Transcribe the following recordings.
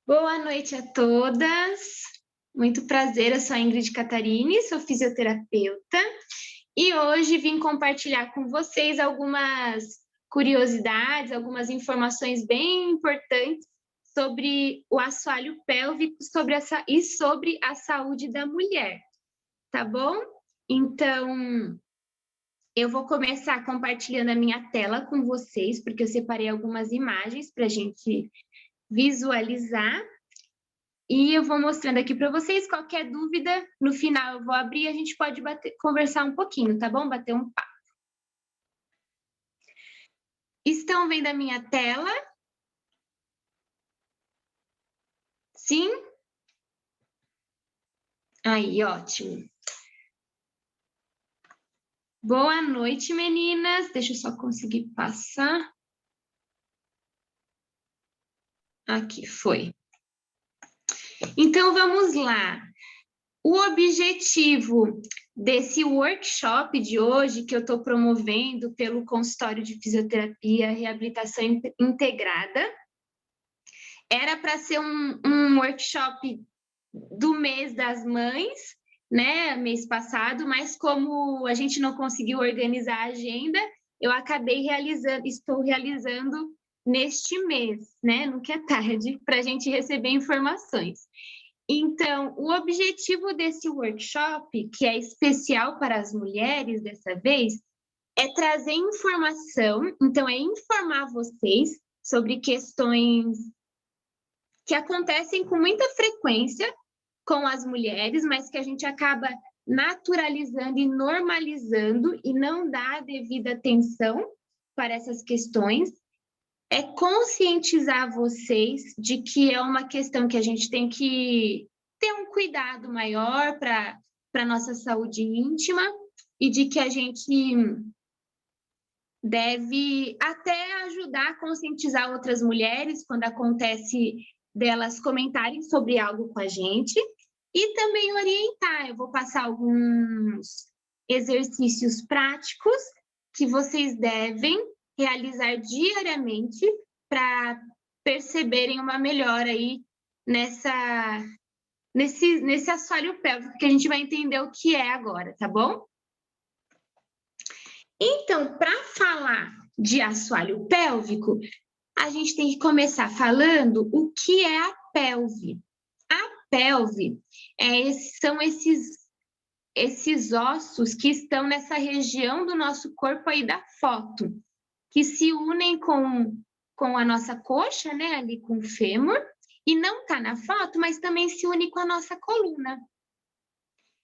Boa noite a todas. Muito prazer, eu sou a Ingrid Catarini, sou fisioterapeuta e hoje vim compartilhar com vocês algumas curiosidades, algumas informações bem importantes sobre o assoalho pélvico e sobre a saúde da mulher, tá bom? Então, eu vou começar compartilhando a minha tela com vocês, porque eu separei algumas imagens para a gente visualizar. E eu vou mostrando aqui para vocês. Qualquer dúvida, no final eu vou abrir e a gente pode conversar um pouquinho, tá bom? Bater um papo. Estão vendo a minha tela? Sim? Aí, ótimo. Boa noite, meninas. Deixa eu só conseguir passar. Aqui, foi. Então, vamos lá. O objetivo desse workshop de hoje, que eu estou promovendo pelo consultório de fisioterapia e reabilitação integrada, era para ser um workshop do mês das mães, né, mês passado, mas como a gente não conseguiu organizar a agenda, eu estou realizando neste mês, né, nunca é tarde, para a gente receber informações. Então, o objetivo desse workshop, que é especial para as mulheres dessa vez, é trazer informação, então é informar vocês sobre questões que acontecem com muita frequência com as mulheres, mas que a gente acaba naturalizando e normalizando e não dá a devida atenção para essas questões. É conscientizar vocês de que é uma questão que a gente tem que ter um cuidado maior para a nossa saúde íntima e de que a gente deve até ajudar a conscientizar outras mulheres quando acontece delas comentarem sobre algo com a gente e também orientar. Eu vou passar alguns exercícios práticos que vocês devem realizar diariamente para perceberem uma melhora aí nesse assoalho pélvico, que a gente vai entender o que é agora, tá bom? Então, para falar de assoalho pélvico, a gente tem que começar falando o que é a pelve. A pelve são esses ossos que estão nessa região do nosso corpo aí da foto, que se unem com a nossa coxa, né, ali com o fêmur, e não está na foto, mas também se une com a nossa coluna.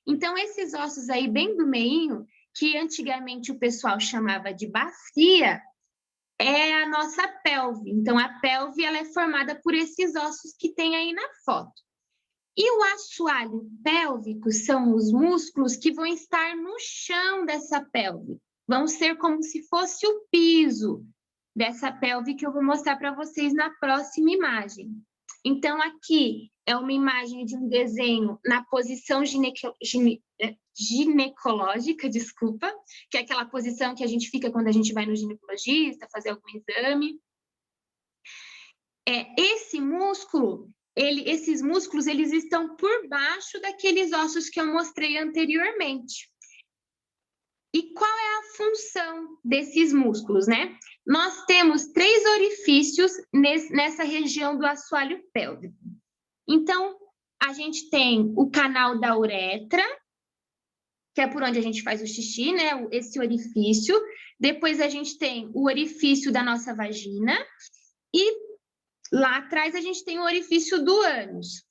Então, esses ossos aí bem do meinho, que antigamente o pessoal chamava de bacia, é a nossa pelve. Então, a pelve ela é formada por esses ossos que tem aí na foto. E o assoalho pélvico são os músculos que vão estar no chão dessa pelve. Vão ser como se fosse o piso dessa pelve que eu vou mostrar para vocês na próxima imagem. Então, aqui é uma imagem de um desenho na posição ginecológica, desculpa, que é aquela posição que a gente fica quando a gente vai no ginecologista fazer algum exame. Esses músculos, eles estão por baixo daqueles ossos que eu mostrei anteriormente. E qual é a função desses músculos, né? Nós temos 3 orifícios nessa região do assoalho pélvico. Então, a gente tem o canal da uretra, que é por onde a gente faz o xixi, né? Esse orifício. Depois a gente tem o orifício da nossa vagina. E lá atrás a gente tem o orifício do ânus.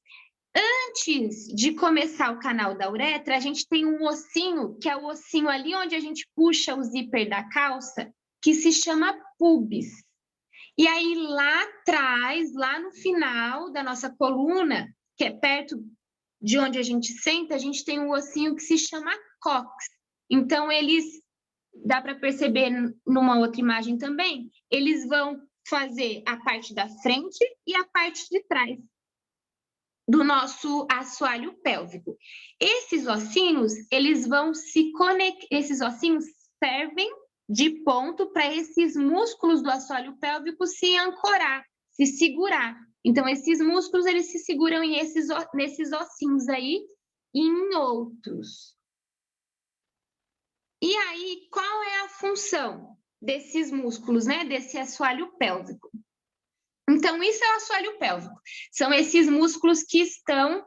Antes de começar o canal da uretra, a gente tem um ossinho, que é o ossinho ali onde a gente puxa o zíper da calça, que se chama pubis. E aí lá atrás, lá no final da nossa coluna, que é perto de onde a gente senta, a gente tem um ossinho que se chama cóccix. Então, dá para perceber numa outra imagem também, eles vão fazer a parte da frente e a parte de trás do nosso assoalho pélvico. Esses ossinhos, esses ossinhos servem de ponto para esses músculos do assoalho pélvico se ancorar, se segurar. Então, esses músculos, eles se seguram nesses ossinhos aí e em outros. E aí, qual é a função desses músculos, né? Desse assoalho pélvico? Então, isso é o assoalho pélvico. São esses músculos que estão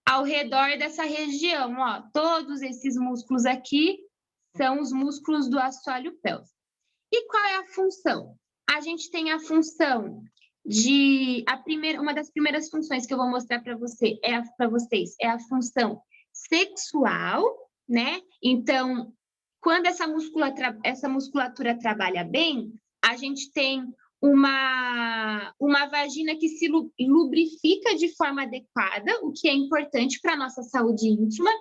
ao redor dessa região, ó. Todos esses músculos aqui são os músculos do assoalho pélvico. E qual é a função? A gente tem a função de... uma das primeiras funções que eu vou mostrar para vocês é a função sexual, né? Então, quando essa musculatura trabalha bem, a gente tem uma vagina que se lubrifica de forma adequada, o que é importante para a nossa saúde íntima.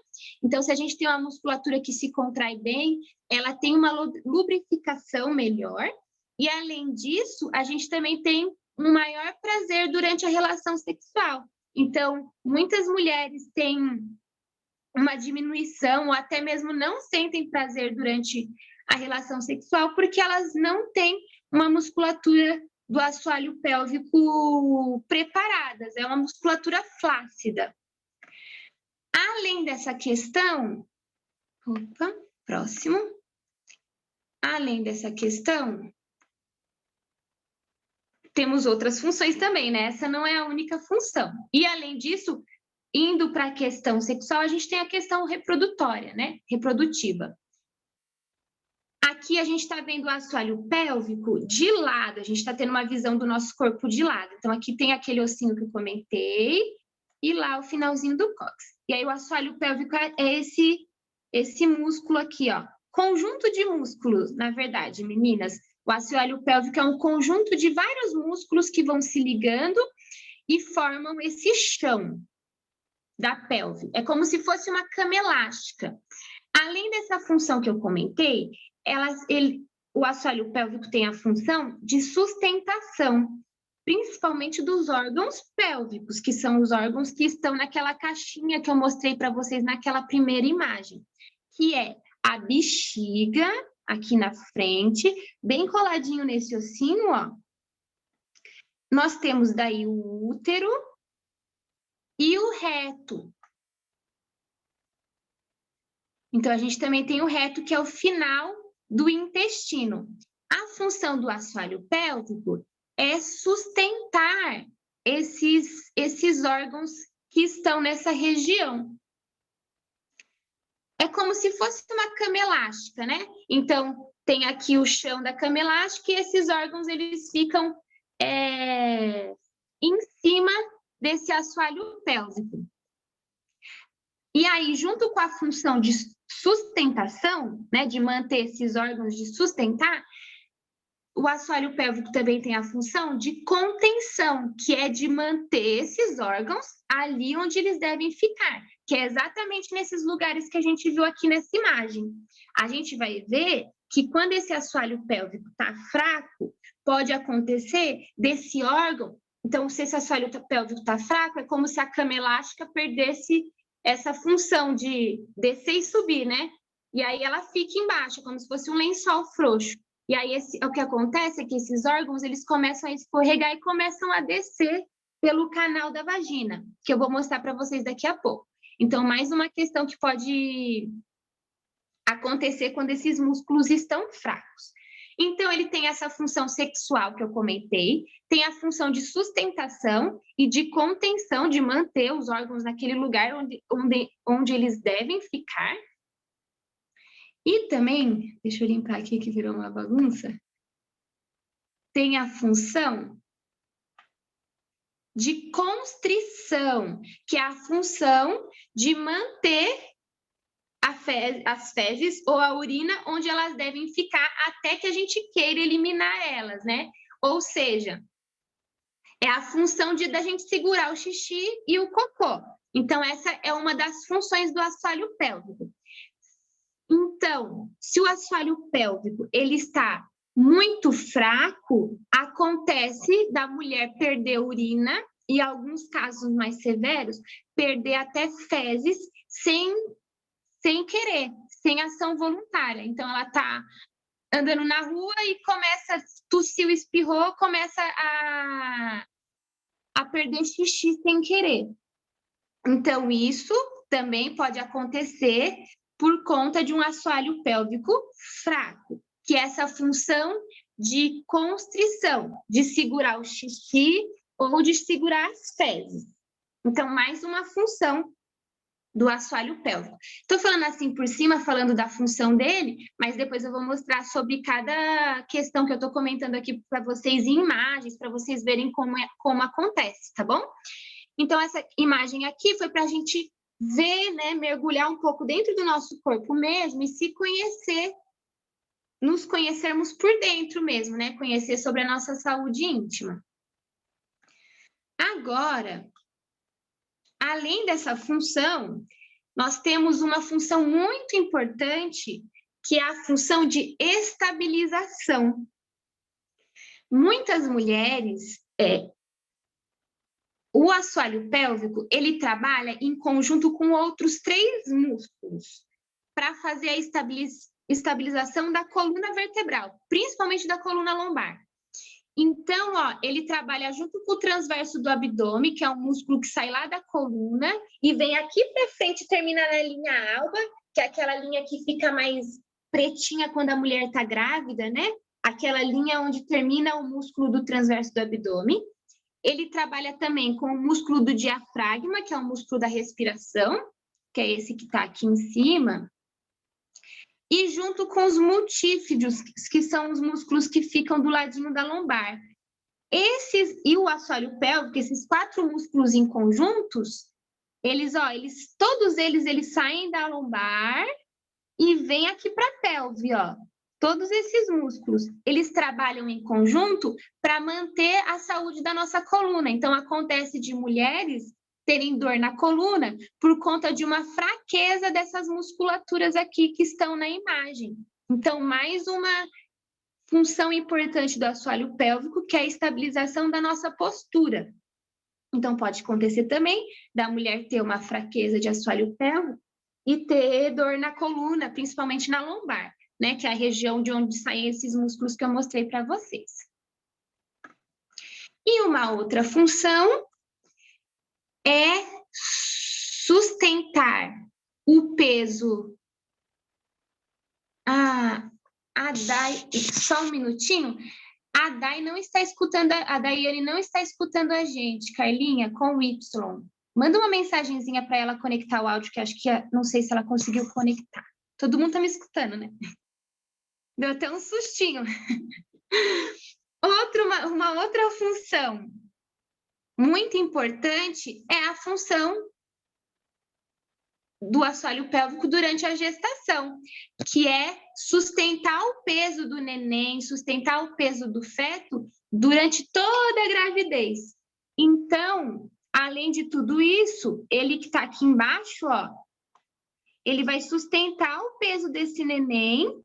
Então, se a gente tem uma musculatura que se contrai bem, ela tem uma lubrificação melhor. E, além disso, a gente também tem um maior prazer durante a relação sexual. Então, muitas mulheres têm uma diminuição ou até mesmo não sentem prazer durante a relação sexual porque elas não têm uma musculatura do assoalho pélvico preparadas, é uma musculatura flácida. Além dessa questão, próximo. Além dessa questão, temos outras funções também, né? Essa não é a única função. E, além disso, indo para a questão sexual, a gente tem a questão reprodutória, né? Reprodutiva. Aqui a gente está vendo o assoalho pélvico de lado, a gente está tendo uma visão do nosso corpo de lado. Então, aqui tem aquele ossinho que eu comentei, e lá o finalzinho do cóccix. E aí o assoalho pélvico é esse músculo aqui, ó. Conjunto de músculos, na verdade, meninas. O assoalho pélvico é um conjunto de vários músculos que vão se ligando e formam esse chão da pelve. É como se fosse uma cama elástica. Além dessa função que eu comentei, o assoalho pélvico tem a função de sustentação, principalmente dos órgãos pélvicos, que são os órgãos que estão naquela caixinha que eu mostrei para vocês naquela primeira imagem, que é a bexiga, aqui na frente, bem coladinho nesse ossinho, ó. Nós temos daí o útero e o reto. Então, a gente também tem o reto, que é o final do intestino. A função do assoalho pélvico é sustentar esses órgãos que estão nessa região. É como se fosse uma cama elástica, né? Então, tem aqui o chão da cama elástica e esses órgãos, eles ficam em cima desse assoalho pélvico. E aí, junto com a função de sustentação, né, de manter esses órgãos, de sustentar, o assoalho pélvico também tem a função de contenção, que é de manter esses órgãos ali onde eles devem ficar, que é exatamente nesses lugares que a gente viu aqui nessa imagem. A gente vai ver que quando esse assoalho pélvico está fraco, pode acontecer desse órgão. Então, se esse assoalho pélvico está fraco, é como se a cama elástica perdesse essa função de descer e subir, né? E aí ela fica embaixo, como se fosse um lençol frouxo. E aí o que acontece é que esses órgãos, eles começam a escorregar e começam a descer pelo canal da vagina, que eu vou mostrar para vocês daqui a pouco. Então, mais uma questão que pode acontecer quando esses músculos estão fracos. Então, ele tem essa função sexual que eu comentei, tem a função de sustentação e de contenção, de manter os órgãos naquele lugar onde eles devem ficar. E também, deixa eu limpar aqui que virou uma bagunça, tem a função de constrição, que é a função de manter as fezes ou a urina onde elas devem ficar até que a gente queira eliminar elas, né? Ou seja, é a função da gente segurar o xixi e o cocô. Então, essa é uma das funções do assoalho pélvico. Então, se o assoalho pélvico ele está muito fraco, acontece da mulher perder urina e, em alguns casos mais severos, perder até fezes sem querer, sem ação voluntária. Então, ela está andando na rua e começa, tossiu, espirrou, começa a perder xixi sem querer. Então, isso também pode acontecer por conta de um assoalho pélvico fraco, que é essa função de constrição, de segurar o xixi ou de segurar as fezes. Então, mais uma função do assoalho pélvico. Estou falando assim por cima, falando da função dele, mas depois eu vou mostrar sobre cada questão que eu estou comentando aqui para vocês em imagens, para vocês verem como acontece, tá bom? Então, essa imagem aqui foi para a gente ver, né, mergulhar um pouco dentro do nosso corpo mesmo e se conhecer, nos conhecermos por dentro mesmo, né? Conhecer sobre a nossa saúde íntima. Agora, além dessa função, nós temos uma função muito importante, que é a função de estabilização. Muitas mulheres, o assoalho pélvico, ele trabalha em conjunto com outros 3 músculos para fazer a estabilização da coluna vertebral, principalmente da coluna lombar. Então, ó, ele trabalha junto com o transverso do abdômen, que é um músculo que sai lá da coluna e vem aqui para frente e termina na linha alba, que é aquela linha que fica mais pretinha quando a mulher está grávida, né? Aquela linha onde termina o músculo do transverso do abdômen. Ele trabalha também com o músculo do diafragma, que é o músculo da respiração, que é esse que está aqui em cima. E junto com os multífidos, que são os músculos que ficam do ladinho da lombar. E o assoalho pélvico, esses 4 músculos em conjuntos, todos eles saem da lombar e vêm aqui para a pelve, ó. Todos esses músculos, eles trabalham em conjunto para manter a saúde da nossa coluna. Então, acontece de mulheres terem dor na coluna por conta de uma fraqueza dessas musculaturas aqui que estão na imagem. Então, mais uma função importante do assoalho pélvico, que é a estabilização da nossa postura. Então, pode acontecer também da mulher ter uma fraqueza de assoalho pélvico e ter dor na coluna, principalmente na lombar, né? Que é a região de onde saem esses músculos que eu mostrei para vocês. E uma outra função é sustentar o peso. A Day, só um minutinho. A Day não está escutando, a Daiane não está escutando a gente, Carlinha, com o Y. Manda uma mensagenzinha para ela conectar o áudio, que acho que não sei se ela conseguiu conectar. Todo mundo está me escutando, né? Deu até um sustinho. Uma outra função muito importante é a função do assoalho pélvico durante a gestação, que é sustentar o peso do neném, sustentar o peso do feto durante toda a gravidez. Então, além de tudo isso, ele que está aqui embaixo, ó, ele vai sustentar o peso desse neném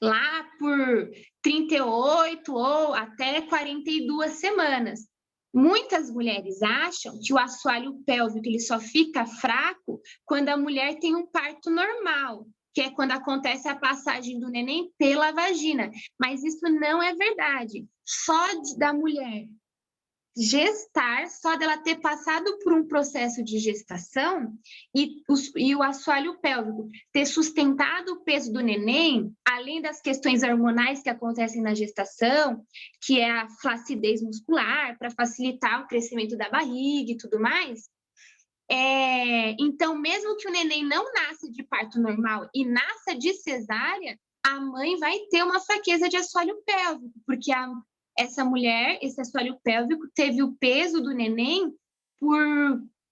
lá por 38 ou até 42 semanas. Muitas mulheres acham que o assoalho pélvico ele só fica fraco quando a mulher tem um parto normal, que é quando acontece a passagem do neném pela vagina. Mas isso não é verdade. Só da mulher gestar, só dela ter passado por um processo de gestação e o assoalho pélvico ter sustentado o peso do neném, além das questões hormonais que acontecem na gestação, que é a flacidez muscular, para facilitar o crescimento da barriga e tudo mais. Então, mesmo que o neném não nasça de parto normal e nasça de cesárea, a mãe vai ter uma fraqueza de assoalho pélvico, porque essa mulher, esse assoalho pélvico, teve o peso do neném por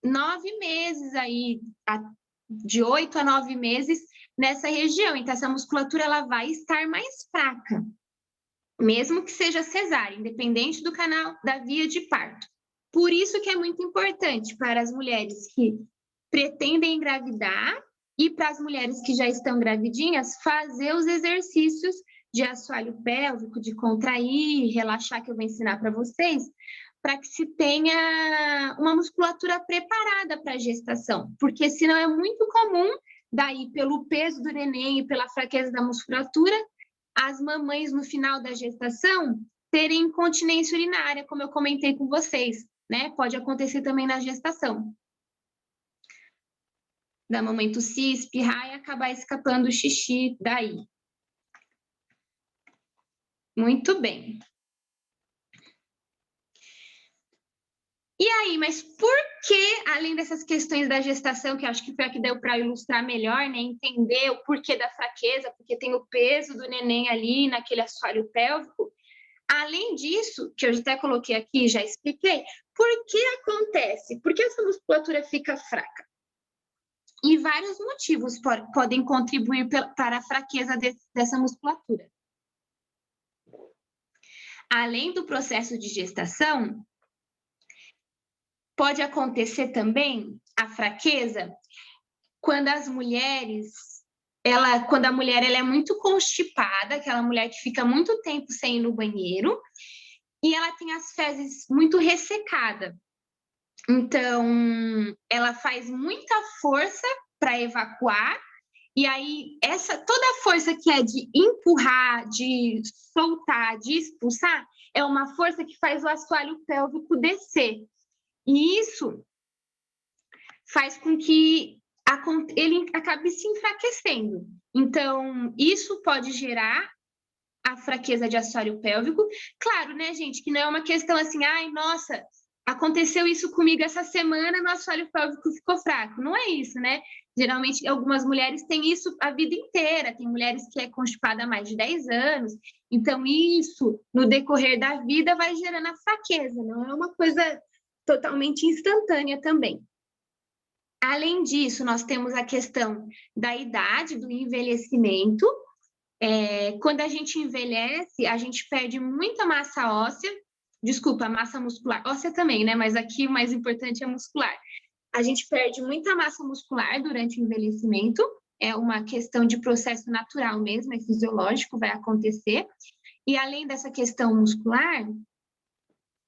9 meses aí, de 8 a 9 meses nessa região. Então, essa musculatura ela vai estar mais fraca, mesmo que seja cesárea, independente do canal da via de parto. Por isso que é muito importante para as mulheres que pretendem engravidar e para as mulheres que já estão gravidinhas, fazer os exercícios de assoalho pélvico, de contrair, relaxar, que eu vou ensinar para vocês, para que se tenha uma musculatura preparada para a gestação, porque senão é muito comum, daí pelo peso do neném e pela fraqueza da musculatura, as mamães no final da gestação terem incontinência urinária, como eu comentei com vocês, né? Pode acontecer também na gestação. Da mamãe tossir, espirrar e acabar escapando o xixi daí. Muito bem. E aí, mas por que, além dessas questões da gestação, que eu acho que foi a que deu para ilustrar melhor, né? Entender o porquê da fraqueza, porque tem o peso do neném ali naquele assoalho pélvico. Além disso, que eu até coloquei aqui, já expliquei, por que acontece? Por que essa musculatura fica fraca? E vários motivos podem contribuir para a fraqueza dessa musculatura. Além do processo de gestação, pode acontecer também a fraqueza quando as mulheres, quando a mulher ela é muito constipada, aquela mulher que fica muito tempo sem ir no banheiro, e ela tem as fezes muito ressecadas. Então, ela faz muita força para evacuar, e aí toda a força que é de empurrar, de soltar, de expulsar, é uma força que faz o assoalho pélvico descer. E isso faz com que ele acabe se enfraquecendo. Então, isso pode gerar a fraqueza de assoalho pélvico. Claro, né, gente, que não é uma questão assim, ai, nossa, aconteceu isso comigo essa semana, meu assoalho pélvico ficou fraco. Não é isso, né? Geralmente, algumas mulheres têm isso a vida inteira. Tem mulheres que é constipada há mais de 10 anos. Então, isso, no decorrer da vida, vai gerando a fraqueza. Não é uma coisa totalmente instantânea também. Além disso, nós temos a questão da idade, do envelhecimento. Quando a gente envelhece, a gente perde muita massa óssea, desculpa, massa muscular, óssea também, né? Mas aqui o mais importante é muscular. A gente perde muita massa muscular durante o envelhecimento, é uma questão de processo natural mesmo, é fisiológico, vai acontecer. E além dessa questão muscular,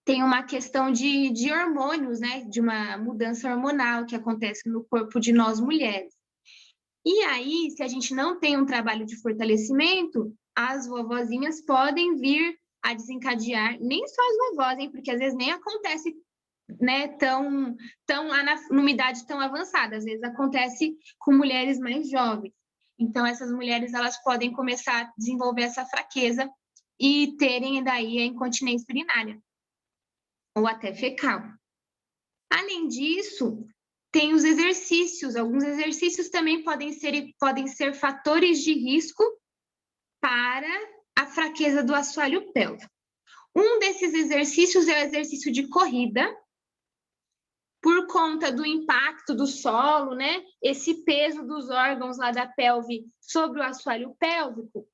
tem uma questão de hormônios, né? De uma mudança hormonal que acontece no corpo de nós mulheres. E aí, se a gente não tem um trabalho de fortalecimento, as vovozinhas podem vir a desencadear, nem só as vovós, hein? Porque às vezes nem acontece, né, tão numa idade tão avançada, às vezes acontece com mulheres mais jovens. Então, essas mulheres, elas podem começar a desenvolver essa fraqueza e terem daí a incontinência urinária ou até fecal. Além disso, tem os exercícios. Alguns exercícios também podem ser fatores de risco para a fraqueza do assoalho pélvico. Um desses exercícios é o exercício de corrida, por conta do impacto do solo, né? Esse peso dos órgãos lá da pelve sobre o assoalho pélvico,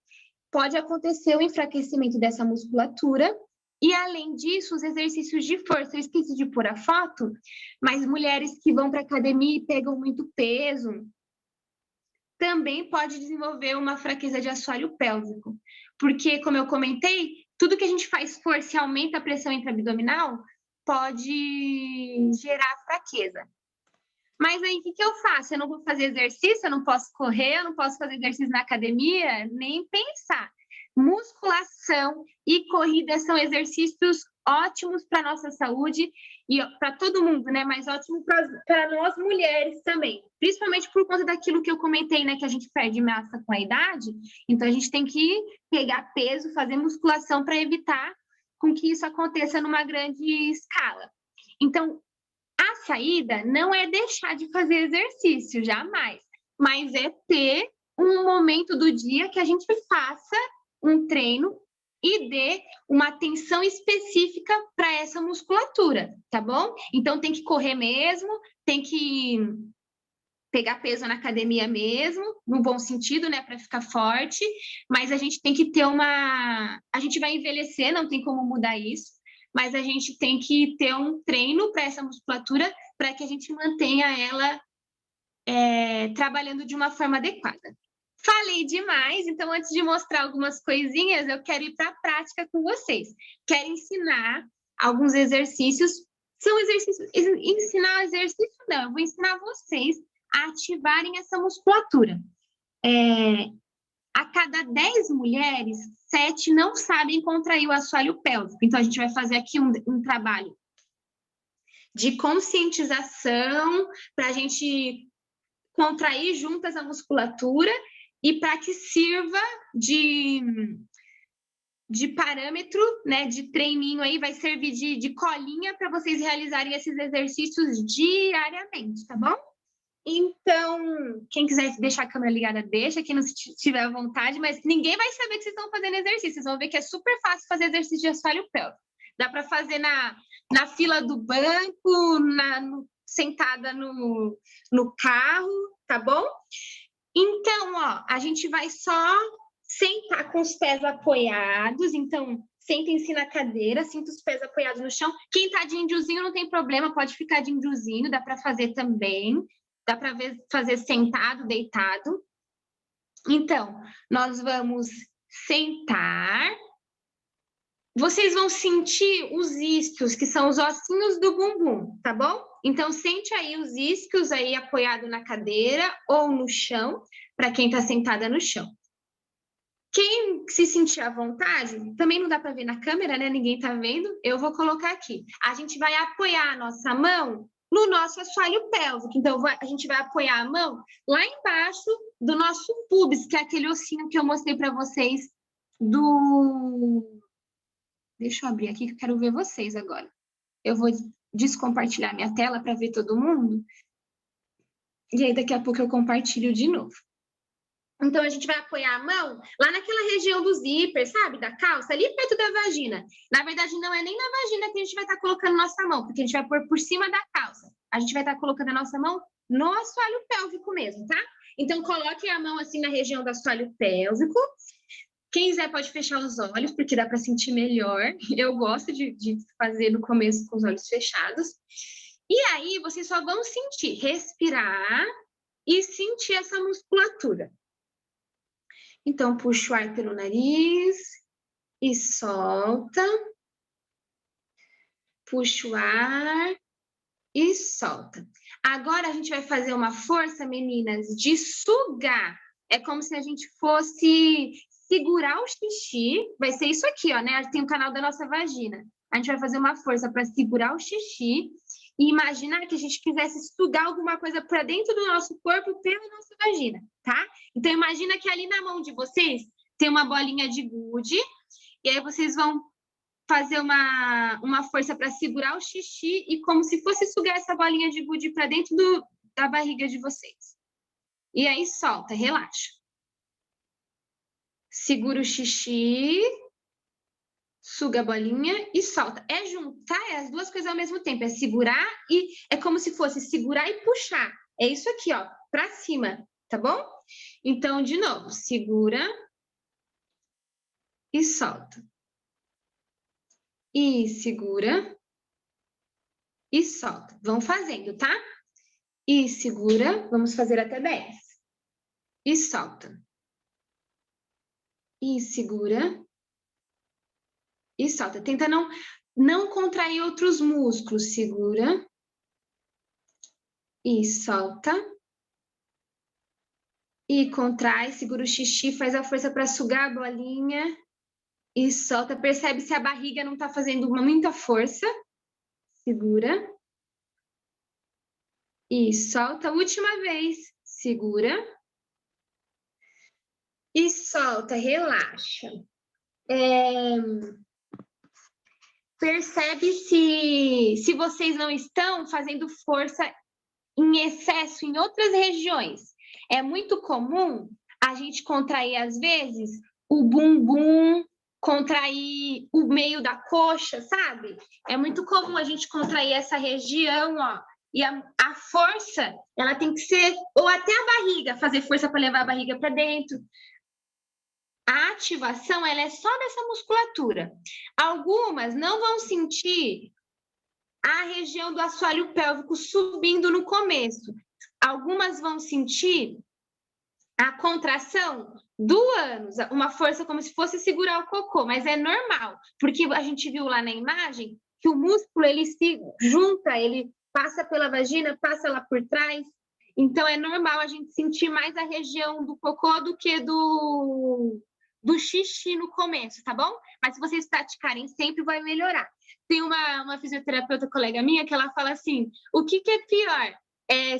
pode acontecer o enfraquecimento dessa musculatura. E, além disso, os exercícios de força. Eu esqueci de pôr a foto, mas mulheres que vão para a academia e pegam muito peso, também pode desenvolver uma fraqueza de assoalho pélvico. Porque, como eu comentei, tudo que a gente faz força e aumenta a pressão intraabdominal pode gerar fraqueza. Mas aí, o que eu faço? Eu não vou fazer exercício, eu não posso correr, eu não posso fazer exercício na academia, nem pensar. Musculação e corrida são exercícios ótimos para a nossa saúde e para todo mundo, né? Mas ótimo para nós mulheres também. Principalmente por conta daquilo que eu comentei, né? Que a gente perde massa com a idade. Então, a gente tem que pegar peso, fazer musculação para evitar com que isso aconteça numa grande escala. Então, a saída não é deixar de fazer exercício, jamais. Mas é ter um momento do dia que a gente faça um treino e dê uma atenção específica para essa musculatura, tá bom? Então, tem que correr mesmo, tem que pegar peso na academia mesmo, no bom sentido, né, para ficar forte, mas a gente tem que ter a gente vai envelhecer, não tem como mudar isso, mas a gente tem que ter um treino para essa musculatura para que a gente mantenha ela trabalhando de uma forma adequada. Falei demais, então antes de mostrar algumas coisinhas, eu quero ir para a prática com vocês. Quero ensinar alguns exercícios. São exercícios, ensinar exercício não, eu vou ensinar vocês a ativarem essa musculatura. A cada 10 mulheres, 7 não sabem contrair o assoalho pélvico. Então, a gente vai fazer aqui um trabalho de conscientização para a gente contrair juntas a musculatura e para que sirva de parâmetro, né, de treininho aí, vai servir de colinha para vocês realizarem esses exercícios diariamente, tá bom? Então, quem quiser deixar a câmera ligada, deixa, quem não tiver à vontade, mas ninguém vai saber que vocês estão fazendo exercício, vocês vão ver que é super fácil fazer exercício de assoalho pélvico. Dá para fazer na fila do banco, sentada no carro, tá bom? Então, ó, a gente vai só sentar com os pés apoiados, então sentem-se na cadeira, sinta os pés apoiados no chão. Quem tá de índiozinho não tem problema, pode ficar de índiozinho, dá para fazer também. Dá para fazer sentado, deitado. Então, nós vamos sentar. Vocês vão sentir os isquios, que são os ossinhos do bumbum, tá bom? Então, sente aí os isquios aí apoiado na cadeira ou no chão, para quem está sentada no chão. Quem se sentir à vontade, também não dá para ver na câmera, né? Ninguém está vendo. Eu vou colocar aqui. A gente vai apoiar a nossa mão no nosso assoalho pélvico. Então, a gente vai apoiar a mão lá embaixo do nosso pubis, que é aquele ossinho que eu mostrei para vocês do... Deixa eu abrir aqui que eu quero ver vocês agora. Eu vou descompartilhar minha tela para ver todo mundo. E aí, daqui a pouco eu compartilho de novo. Então, a gente vai apoiar a mão lá naquela região do zíper, sabe? Da calça, ali perto da vagina. Na verdade, não é nem na vagina que a gente vai estar colocando nossa mão, porque a gente vai pôr por cima da calça. A gente vai estar colocando a nossa mão no assoalho pélvico mesmo, tá? Então, coloque a mão assim na região do assoalho pélvico. Quem quiser pode fechar os olhos, porque dá para sentir melhor. Eu gosto de fazer no começo com os olhos fechados. E aí, vocês só vão sentir, respirar e sentir essa musculatura. Então, puxa o ar pelo nariz e solta. Puxa o ar e solta. Agora, a gente vai fazer uma força, meninas, de sugar. É como se a gente fosse segurar o xixi. Vai ser isso aqui, ó, né? Tem o canal da nossa vagina. A gente vai fazer uma força para segurar o xixi e imaginar que a gente quisesse sugar alguma coisa para dentro do nosso corpo pela nossa vagina, tá? Então, imagina que ali na mão de vocês tem uma bolinha de gude e aí vocês vão fazer uma força para segurar o xixi e como se fosse sugar essa bolinha de gude para dentro da barriga de vocês. E aí, solta, relaxa. Segura o xixi... Suga a bolinha e solta. É juntar as duas coisas ao mesmo tempo. É segurar e... É como se fosse segurar e puxar. É isso aqui, ó. Pra cima, tá bom? Então, de novo. Segura. E solta. E segura. E solta. Vão fazendo, tá? E segura. Vamos fazer até 10. E solta. E segura. E solta. Tenta não contrair outros músculos. Segura. E solta. E contrai, segura o xixi, faz a força para sugar a bolinha. E solta. Percebe se a barriga não está fazendo muita força. Segura. E solta. Última vez. Segura. E solta. Relaxa. Percebe se vocês não estão fazendo força em excesso em outras regiões. É muito comum a gente contrair, às vezes, o bumbum, contrair o meio da coxa, sabe? É muito comum a gente contrair essa região, ó. E a força, ela tem que ser, ou até a barriga, fazer força para levar a barriga para dentro. A ativação, ela é só dessa musculatura. Algumas não vão sentir a região do assoalho pélvico subindo no começo. Algumas vão sentir a contração do ânus, uma força como se fosse segurar o cocô, mas é normal, porque a gente viu lá na imagem que o músculo, ele se junta, ele passa pela vagina, passa lá por trás, Então, é normal a gente sentir mais a região do cocô do que do xixi no começo, tá bom? Mas se vocês praticarem sempre, vai melhorar. Tem uma fisioterapeuta colega minha que ela fala assim, o que é pior?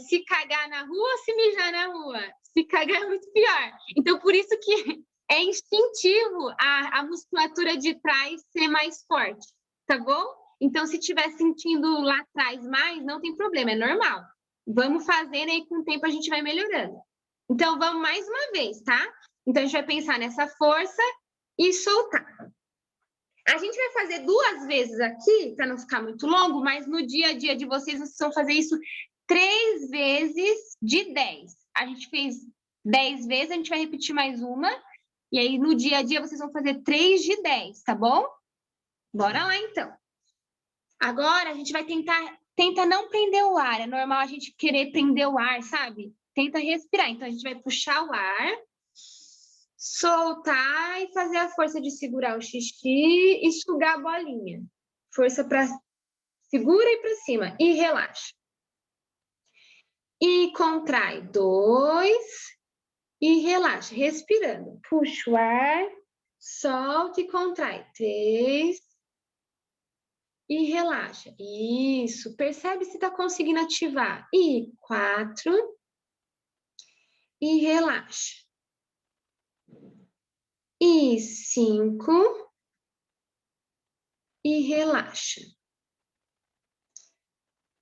Se cagar na rua ou se mijar na rua? Se cagar é muito pior. Então, por isso que é instintivo a musculatura de trás ser mais forte, tá bom? Então, se estiver sentindo lá atrás mais, não tem problema, é normal. Vamos fazendo aí, com o tempo a gente vai melhorando. Então, vamos mais uma vez, tá? Então, a gente vai pensar nessa força e soltar. A gente vai fazer 2 vezes aqui, para não ficar muito longo, mas no dia a dia de vocês vão fazer isso 3 vezes de 10. A gente fez 10 vezes, a gente vai repetir mais uma. E aí, no dia a dia, vocês vão fazer 3 de 10, tá bom? Bora lá, então. Agora, a gente vai tentar não prender o ar. É normal a gente querer prender o ar, sabe? Tenta respirar. Então, a gente vai puxar o ar, soltar e fazer a força de segurar o xixi e sugar a bolinha. Força para... Segura e para cima. E relaxa. E contrai 2 e relaxa, respirando. Puxa o ar, solta e contrai 3 e relaxa. Isso, percebe se está conseguindo ativar. E 4 e relaxa. E 5 e relaxa.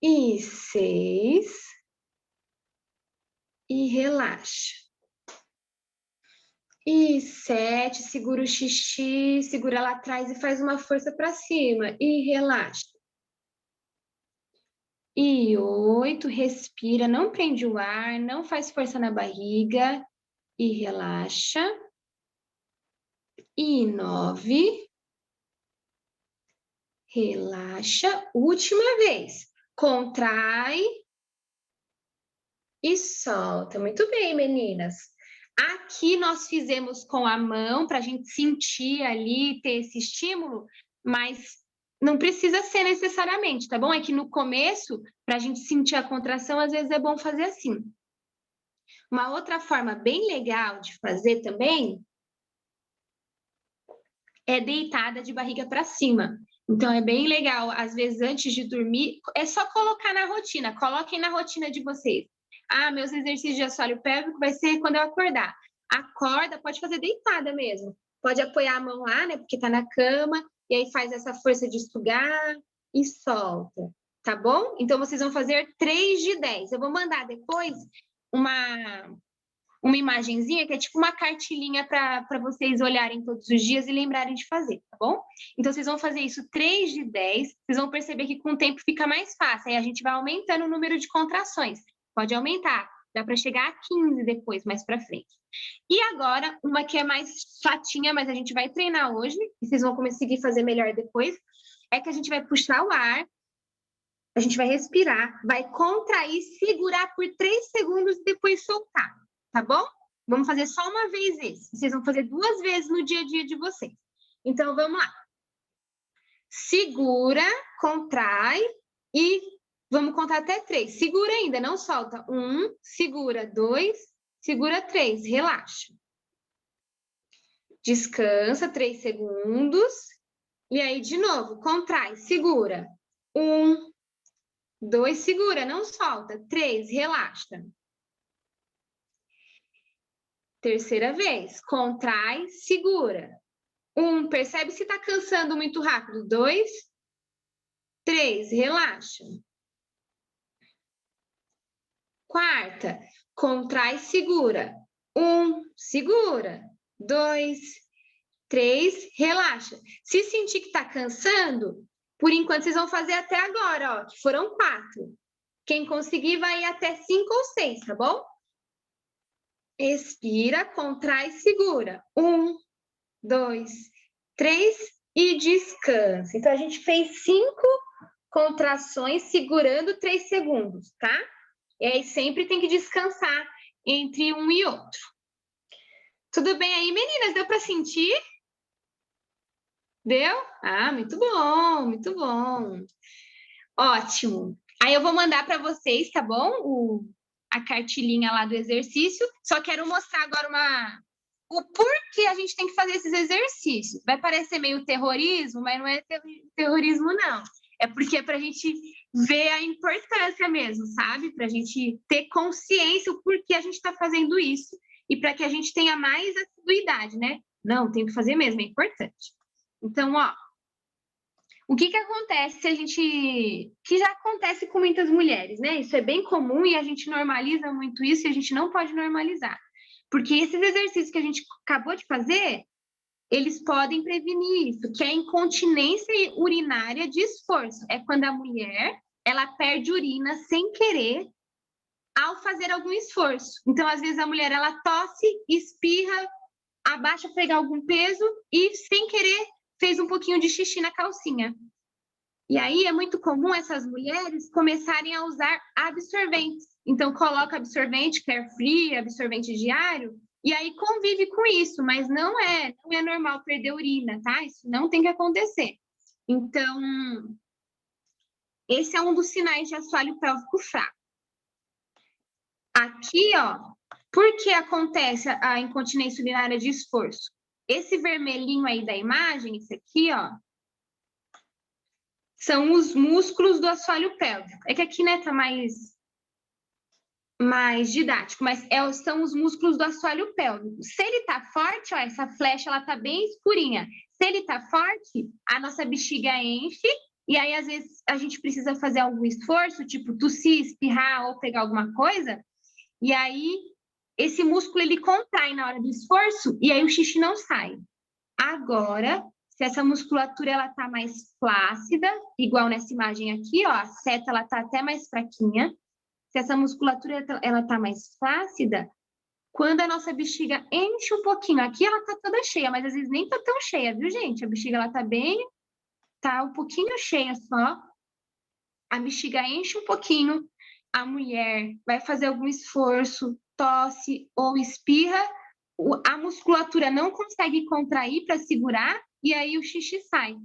E 6 e relaxa. E 7, segura o xixi, segura lá atrás e faz uma força para cima. E relaxa. E 8, respira, não prende o ar, não faz força na barriga. E relaxa. E 9, relaxa. Última vez. Contrai e solta. Muito bem, meninas. Aqui nós fizemos com a mão para a gente sentir ali, ter esse estímulo, mas não precisa ser necessariamente, tá bom? É que no começo, para a gente sentir a contração, às vezes é bom fazer assim. Uma outra forma bem legal de fazer também é deitada de barriga para cima. Então, é bem legal, às vezes, antes de dormir, é só colocar na rotina. Coloquem na rotina de vocês. Ah, meus exercícios de assoalho pélvico vai ser quando eu acordar. Acorda, pode fazer deitada mesmo. Pode apoiar a mão lá, né, porque tá na cama, e aí faz essa força de sugar e solta, tá bom? Então, vocês vão fazer 3 de 10. Eu vou mandar depois uma imagenzinha que é tipo uma cartilinha para vocês olharem todos os dias e lembrarem de fazer, tá bom? Então, vocês vão fazer isso 3 de 10, vocês vão perceber que com o tempo fica mais fácil, aí a gente vai aumentando o número de contrações. Pode aumentar, dá para chegar a 15 depois, mais para frente. E agora, uma que é mais chatinha, mas a gente vai treinar hoje, e vocês vão conseguir fazer melhor depois, é que a gente vai puxar o ar, a gente vai respirar, vai contrair, segurar por 3 segundos e depois soltar. Tá bom? Vamos fazer só uma vez esse. Vocês vão fazer 2 vezes no dia a dia de vocês. Então, vamos lá. Segura, contrai e vamos contar até 3. Segura ainda, não solta. 1, segura 2, segura 3, relaxa. Descansa 3 segundos. E aí, de novo, contrai, segura. 1, 2, segura, não solta. 3, relaxa. Terceira vez, contrai, segura. 1, percebe se está cansando muito rápido. 2, 3, relaxa. Quarta, contrai, segura. 1, segura. 2, 3, relaxa. Se sentir que está cansando, por enquanto vocês vão fazer até agora, ó, que foram 4. Quem conseguir vai até 5 ou 6, tá bom? Expira, contrai, segura. 1, 2, 3 e descansa. Então, a gente fez 5 contrações segurando 3 segundos, tá? E aí sempre tem que descansar entre um e outro. Tudo bem aí, meninas? Deu para sentir? Deu? Ah, muito bom, muito bom. Ótimo. Aí eu vou mandar para vocês, tá bom? a cartilinha lá do exercício, só quero mostrar agora o porquê a gente tem que fazer esses exercícios. Vai parecer meio terrorismo, mas não é terrorismo, não. É porque é para a gente ver a importância mesmo, sabe? Para a gente ter consciência o porquê a gente está fazendo isso e para que a gente tenha mais assiduidade, né? Não, tem que fazer mesmo, é importante. Então, ó, o que acontece se a gente... que já acontece com muitas mulheres, né? Isso é bem comum e a gente normaliza muito isso e a gente não pode normalizar. Porque esses exercícios que a gente acabou de fazer, eles podem prevenir isso, que é a incontinência urinária de esforço. É quando a mulher, ela perde urina sem querer ao fazer algum esforço. Então, às vezes, a mulher, ela tosse, espirra, abaixa para pegar algum peso e, sem querer, fez um pouquinho de xixi na calcinha. E aí é muito comum essas mulheres começarem a usar absorventes. Então, coloca absorvente Carefree, absorvente diário, e aí convive com isso, mas não é normal perder urina, tá? Isso não tem que acontecer. Então, esse é um dos sinais de assoalho pélvico fraco. Aqui, ó, por que acontece a incontinência urinária de esforço? Esse vermelhinho aí da imagem, esse aqui, ó, são os músculos do assoalho pélvico. É que aqui, né, tá mais didático, mas são os músculos do assoalho pélvico. Se ele tá forte, ó, essa flecha, ela tá bem escurinha. Se ele tá forte, a nossa bexiga enche, e aí, às vezes, a gente precisa fazer algum esforço, tipo tossir, espirrar ou pegar alguma coisa, e aí, esse músculo, ele contrai na hora do esforço, e aí o xixi não sai. Agora, se essa musculatura ela tá mais flácida, igual nessa imagem aqui, ó, a seta ela tá até mais fraquinha. Se essa musculatura ela tá mais flácida, quando a nossa bexiga enche um pouquinho, aqui ela tá toda cheia, mas às vezes nem tá tão cheia, viu, gente? A bexiga ela tá um pouquinho cheia só. A bexiga enche um pouquinho, a mulher vai fazer algum esforço, tosse ou espirra, a musculatura não consegue contrair para segurar e aí o xixi sai,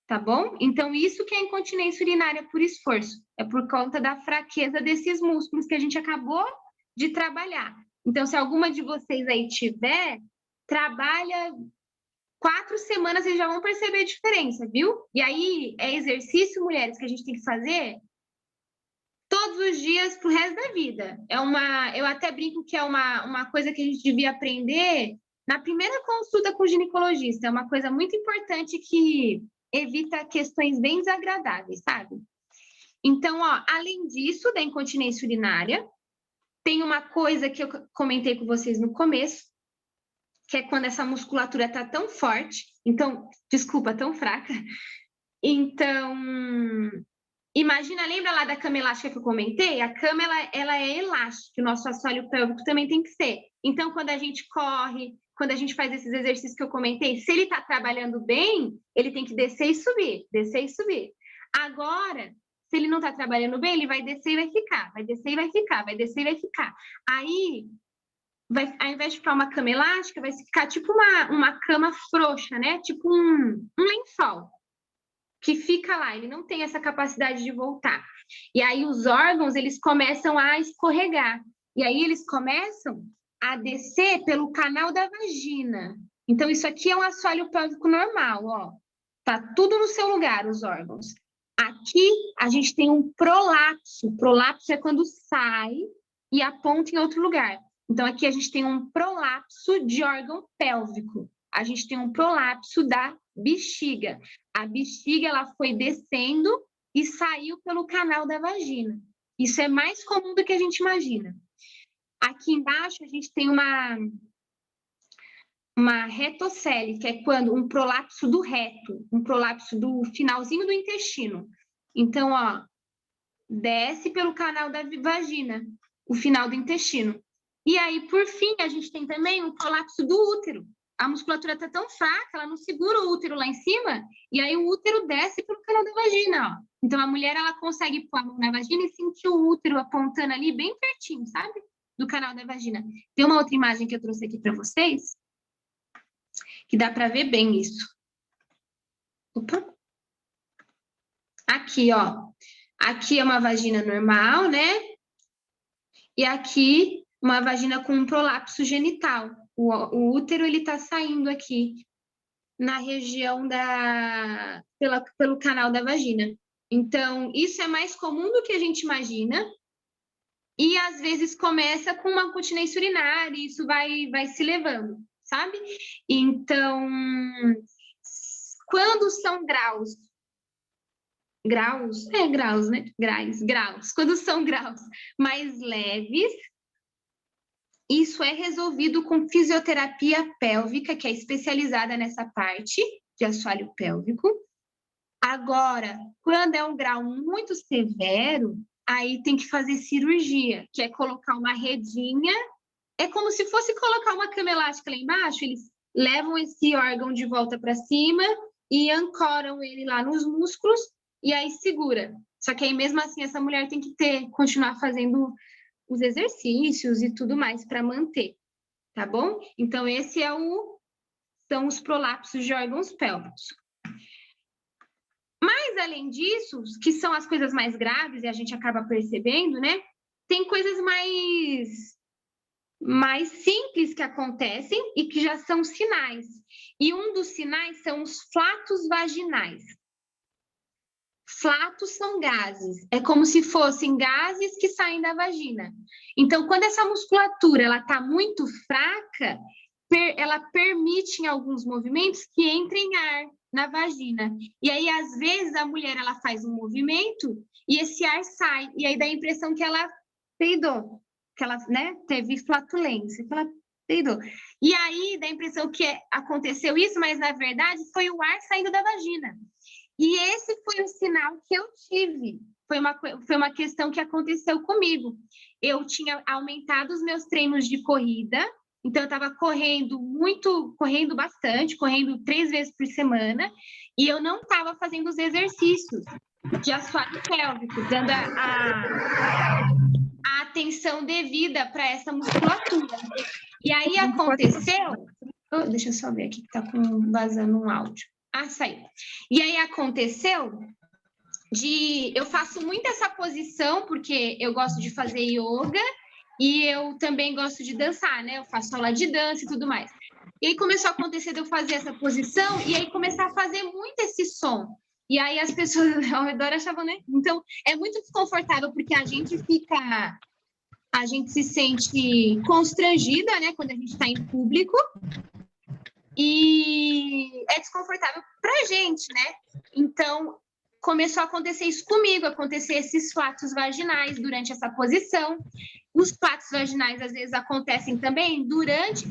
tá bom? Então, isso que é incontinência urinária por esforço, é por conta da fraqueza desses músculos que a gente acabou de trabalhar. Então, se alguma de vocês aí tiver, trabalha 4 semanas, vocês já vão perceber a diferença, viu? E aí, é exercício, mulheres, que a gente tem que fazer todos os dias pro resto da vida. Eu até brinco que é uma coisa que a gente devia aprender na primeira consulta com o ginecologista. É uma coisa muito importante que evita questões bem desagradáveis, sabe? Então, ó, além disso, da incontinência urinária, tem uma coisa que eu comentei com vocês no começo, que é quando essa musculatura tá tão forte, então, desculpa, tão fraca. Então, imagina, lembra lá da cama elástica que eu comentei? A cama, ela é elástica, o nosso assoalho pélvico também tem que ser. Então, quando a gente corre, quando a gente faz esses exercícios que eu comentei, se ele está trabalhando bem, ele tem que descer e subir, descer e subir. Agora, se ele não está trabalhando bem, ele vai descer e vai ficar, vai descer e vai ficar, vai descer e vai ficar. Aí, ao invés de ficar uma cama elástica, vai ficar tipo uma cama frouxa, né? Tipo um lençol que fica lá, ele não tem essa capacidade de voltar. E aí os órgãos, eles começam a escorregar. E aí eles começam a descer pelo canal da vagina. Então, isso aqui é um assoalho pélvico normal, ó. Tá tudo no seu lugar, os órgãos. Aqui, a gente tem um prolapso. Prolapso é quando sai e aponta em outro lugar. Então, aqui a gente tem um prolapso de órgão pélvico. A gente tem um prolapso da bexiga. A bexiga ela foi descendo e saiu pelo canal da vagina. Isso é mais comum do que a gente imagina. Aqui embaixo a gente tem uma retocele, que é quando um prolapso do reto, um prolapso do finalzinho do intestino. Então, ó, desce pelo canal da vagina, o final do intestino. E aí, por fim, a gente tem também o prolapso do útero. A musculatura está tão fraca, ela não segura o útero lá em cima, e aí o útero desce pelo canal da vagina, ó. Então, a mulher, ela consegue pôr a mão na vagina e sentir o útero apontando ali bem pertinho, sabe? Do canal da vagina. Tem uma outra imagem que eu trouxe aqui para vocês, que dá para ver bem isso. Opa! Aqui, ó. Aqui é uma vagina normal, né? e aqui uma vagina com um prolapso genital. O útero, ele está saindo aqui na região pelo canal da vagina. Então, isso é mais comum do que a gente imagina, e às vezes começa com uma continência urinária, e isso vai se levando, sabe? Então, quando são graus, né? Graus. Quando são graus mais leves, isso é resolvido com fisioterapia pélvica, que é especializada nessa parte de assoalho pélvico. Agora, quando é um grau muito severo, aí tem que fazer cirurgia, que é colocar uma redinha. É como se fosse colocar uma cama elástica lá embaixo, eles levam esse órgão de volta para cima e ancoram ele lá nos músculos e aí segura. Só que aí mesmo assim essa mulher tem que continuar fazendo os exercícios e tudo mais para manter, tá bom? Então esse são os prolapsos de órgãos pélvicos. Mas além disso, que são as coisas mais graves e a gente acaba percebendo, né? Tem coisas mais simples que acontecem e que já são sinais. E um dos sinais são os flatos vaginais. Flatos são gases, é como se fossem gases que saem da vagina. Então, quando essa musculatura ela está muito fraca, ela permite em alguns movimentos que entrem ar na vagina. E aí, às vezes, a mulher ela faz um movimento e esse ar sai, e aí dá a impressão que ela peidou, que ela, né, teve flatulência, que ela peidou. E aí dá a impressão que aconteceu isso, mas na verdade foi o ar saindo da vagina. E esse foi o sinal que eu tive. Foi uma questão que aconteceu comigo. Eu tinha aumentado os meus treinos de corrida, então eu estava correndo bastante, correndo 3 vezes por semana, e eu não estava fazendo os exercícios de assoalho pélvico, dando a atenção devida para essa musculatura. E aí aconteceu... deixa eu só ver aqui que está vazando um áudio. Saiu. E aí aconteceu eu faço muito essa posição, porque eu gosto de fazer yoga e eu também gosto de dançar, né? Eu faço aula de dança e tudo mais. E aí começou a acontecer de eu fazer essa posição e aí começar a fazer muito esse som. E aí as pessoas ao redor achavam, né? Então, é muito desconfortável, porque a gente se sente constrangida, né? Quando a gente está em público. E é desconfortável para a gente, né? Então, começou a acontecer isso comigo, acontecer esses flatos vaginais durante essa posição. Os flatos vaginais, às vezes, acontecem também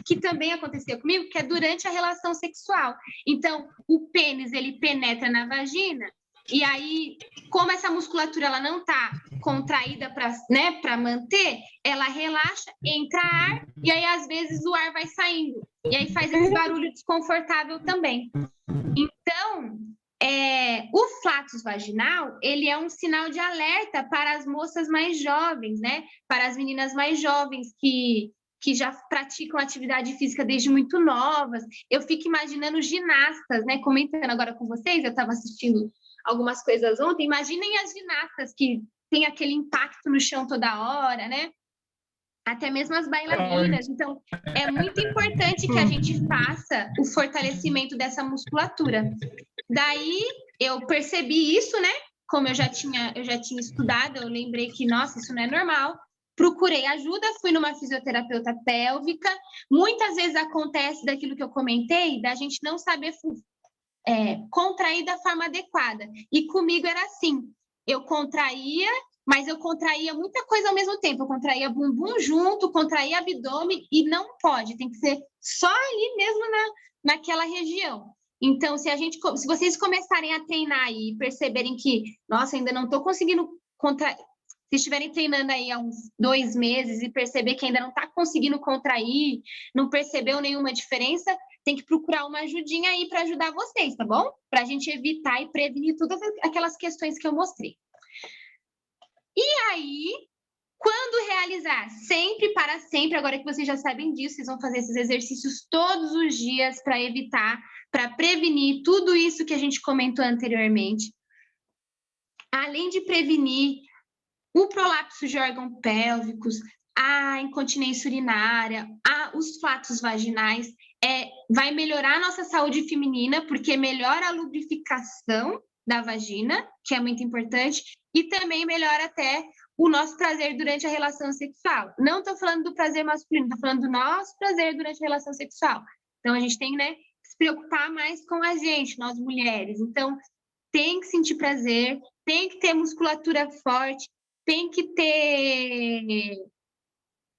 que também aconteceu comigo, que é durante a relação sexual. Então, o pênis, ele penetra na vagina, e aí, como essa musculatura ela não está contraída para manter, ela relaxa, entra ar, e aí, às vezes, o ar vai saindo. E aí faz esse barulho desconfortável também. Então, o flatus vaginal, ele é um sinal de alerta para as moças mais jovens, né? Para as meninas mais jovens que já praticam atividade física desde muito novas. Eu fico imaginando ginastas, né? Comentando agora com vocês, eu estava assistindo algumas coisas ontem. Imaginem as ginastas que têm aquele impacto no chão toda hora, né? Até mesmo as bailarinas. Então, é muito importante que a gente faça o fortalecimento dessa musculatura. Daí, eu percebi isso, né? Como eu já tinha estudado, eu lembrei que, nossa, isso não é normal. Procurei ajuda, fui numa fisioterapeuta pélvica. Muitas vezes acontece daquilo que eu comentei, da gente não saber contrair da forma adequada. E comigo era assim, eu contraía, mas eu contraía muita coisa ao mesmo tempo. Eu contraía bumbum junto, contraía abdômen, e não pode, tem que ser só ali mesmo naquela região. Então, se vocês começarem a treinar e perceberem que, nossa, ainda não estou conseguindo contrair, se estiverem treinando aí há uns 2 meses e perceber que ainda não está conseguindo contrair, não percebeu nenhuma diferença, tem que procurar uma ajudinha aí para ajudar vocês, tá bom? Para a gente evitar e prevenir todas aquelas questões que eu mostrei. E aí, quando realizar? Sempre, para sempre, agora que vocês já sabem disso, vocês vão fazer esses exercícios todos os dias para evitar, para prevenir tudo isso que a gente comentou anteriormente. Além de prevenir o prolapso de órgãos pélvicos, a incontinência urinária, os flatos vaginais, vai melhorar a nossa saúde feminina, porque melhora a lubrificação da vagina, que é muito importante, e também melhora até o nosso prazer durante a relação sexual. Não estou falando do prazer masculino, estou falando do nosso prazer durante a relação sexual. Então, a gente tem, né, que se preocupar mais com a gente, nós mulheres. Então, tem que sentir prazer, tem que ter musculatura forte, tem que ter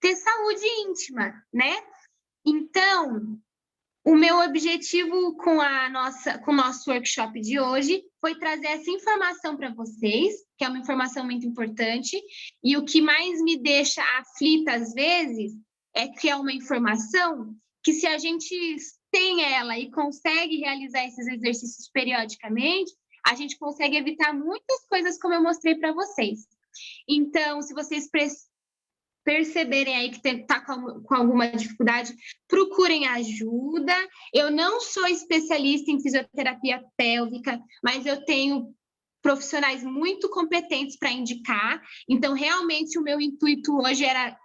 saúde íntima, né? Então, o meu objetivo com o nosso workshop de hoje foi trazer essa informação para vocês, que é uma informação muito importante, e o que mais me deixa aflita às vezes é que é uma informação que, se a gente tem ela e consegue realizar esses exercícios periodicamente, a gente consegue evitar muitas coisas, como eu mostrei para vocês. Então, se vocês perceberem aí que está com alguma dificuldade, procurem ajuda. Eu não sou especialista em fisioterapia pélvica, mas eu tenho profissionais muito competentes para indicar. Então, realmente, o meu intuito hoje era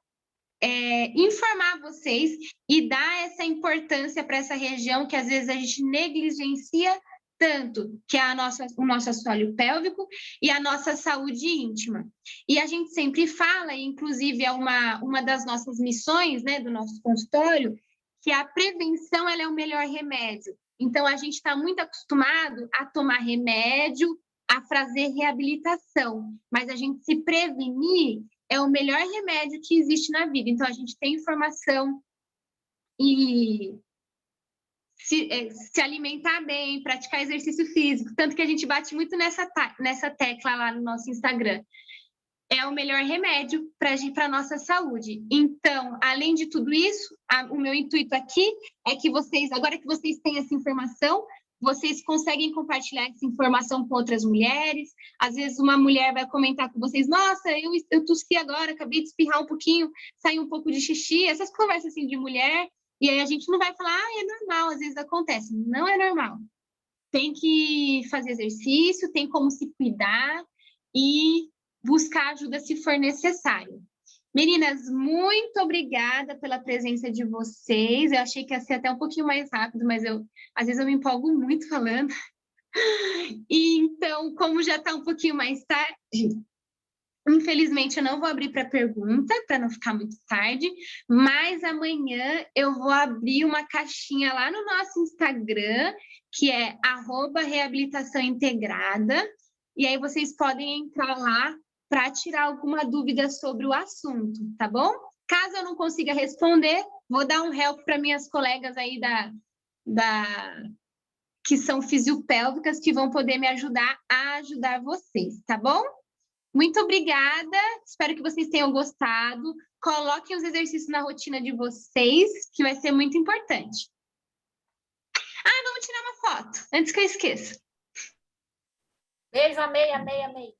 informar vocês e dar essa importância para essa região que às vezes a gente negligencia tanto, que é o nosso assoalho pélvico e a nossa saúde íntima. E a gente sempre fala, e inclusive é uma das nossas missões, né, do nosso consultório, que a prevenção ela é o melhor remédio. Então, a gente está muito acostumado a tomar remédio, a fazer reabilitação, mas a gente se prevenir é o melhor remédio que existe na vida. Então, a gente tem informação e se alimentar bem, praticar exercício físico, tanto que a gente bate muito nessa tecla lá no nosso Instagram. É o melhor remédio para a nossa saúde. Então, além de tudo isso, o meu intuito aqui é que vocês, agora que vocês têm essa informação, vocês conseguem compartilhar essa informação com outras mulheres. Às vezes uma mulher vai comentar com vocês, nossa, eu tossi agora, acabei de espirrar um pouquinho, saiu um pouco de xixi, essas conversas assim de mulher, e aí a gente não vai falar, é normal, às vezes acontece. Não é normal. Tem que fazer exercício, tem como se cuidar e buscar ajuda se for necessário. Meninas, muito obrigada pela presença de vocês. Eu achei que ia ser até um pouquinho mais rápido, mas às vezes eu me empolgo muito falando. E então, como já está um pouquinho mais tarde, infelizmente eu não vou abrir para pergunta, para não ficar muito tarde, mas amanhã eu vou abrir uma caixinha lá no nosso Instagram, que é @reabilitaçãointegrada, e aí vocês podem entrar lá para tirar alguma dúvida sobre o assunto, tá bom? Caso eu não consiga responder, vou dar um help para minhas colegas aí que são fisiopélvicas, que vão poder me ajudar a ajudar vocês, tá bom? Muito obrigada, espero que vocês tenham gostado. Coloquem os exercícios na rotina de vocês, que vai ser muito importante. Ah, vamos tirar uma foto, antes que eu esqueça. Beijo, amei, amei, amei.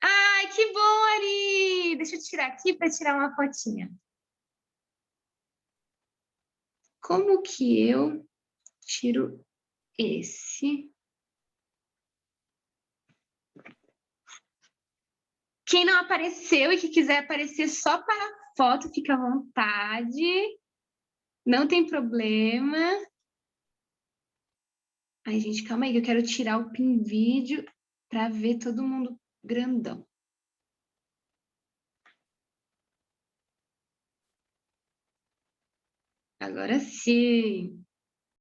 Ai, que bom, Ari! Deixa eu tirar aqui para tirar uma fotinha. Como que eu tiro esse? Quem não apareceu e que quiser aparecer só para a foto, fica à vontade. Não tem problema. Ai, gente, calma aí, que eu quero tirar o pin vídeo para ver todo mundo grandão. Agora sim.